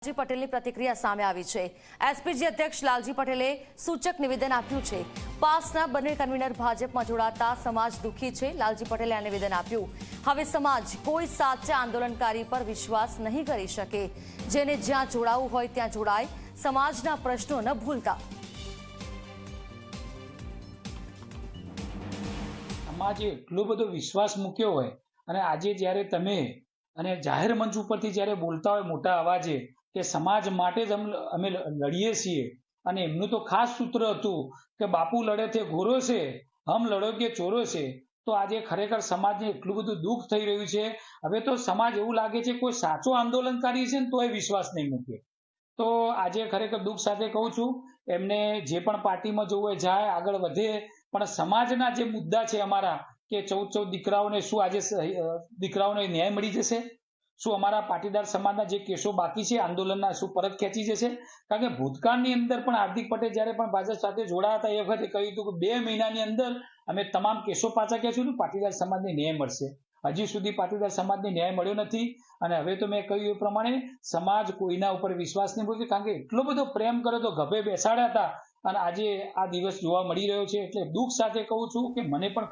લાલજી પટેલની પ્રતિક્રિયા સામે આવી છે। એસપીજી અધ્યક્ષ લાલજી પટેલે સૂચક નિવેદન આપ્યું છે। પાસના બંને કન્વીનર ભાજપમાં જોડાતા સમાજ દુઃખી છે। લાલજી પટેલે આ નિવેદન આપ્યું। હવે સમાજ કોઈ સાચા આંદોલનકારી પર વિશ્વાસ નહીં કરી શકે। જેને જ્યાં જોડાવું હોય ત્યાં જોડાય, સમાજના પ્રશ્નો ન ભૂલતા। સમાજે એટલો બધો વિશ્વાસ મૂક્યો હોય અને આજે જ્યારે તમે અને જાહેર મંચ ઉપરથી જ્યારે બોલતા હોય મોટા અવાજે કે સમાજ માટે જ અમે લડીએ છીએ, અને એમનું તો ખાસ સૂત્ર હતું કે બાપુ લડે તે ગોરો છે, હમ લડોગે ચોરો છે। તો આજે ખરેખર સમાજને એટલું બધું દુઃખ થઈ રહ્યું છે। હવે તો સમાજ એવું લાગે છે કોઈ સાચો આંદોલનકારી છે ને તોય વિશ્વાસ નહીં મૂકે। તો આજે ખરેખર દુઃખ સાથે કહું છું, એમને જે પણ પાર્ટીમાં જવું હોય જાય, આગળ વધે, પણ સમાજના જે મુદ્દા છે અમારા કે 14 દીકરાઓને શું આજે દીકરાઓને ન્યાય મળી જશે? શું અમારા પાટીદાર સમાજના જે કેસો બાકી છે આંદોલનના શું પરત ખેંચી જશે? કારણ કે ભૂતકાળની અંદર પણ હાર્દિક પટેલ જ્યારે પણ ભાજપ સાથે જોડાયા હતા એ વખતે કહ્યું હતું કે 2 મહિનાની અંદર અમે તમામ કેસો પાછા ખેંચીશું, પાટીદાર સમાજને ન્યાય મળશે। હજી સુધી પાટીદાર સમાજને ન્યાય મળ્યો નથી। અને હવે તો મેં કહ્યું એ પ્રમાણે સમાજ કોઈના ઉપર વિશ્વાસ નહીં મૂકે, કારણ કે એટલો બધો પ્રેમ કર્યો તો ગભે બેસાડ્યા હતા, અને આજે આ દિવસ જોવા મળી રહ્યો છે। એટલે દુઃખ સાથે કહું છું કે મને પણ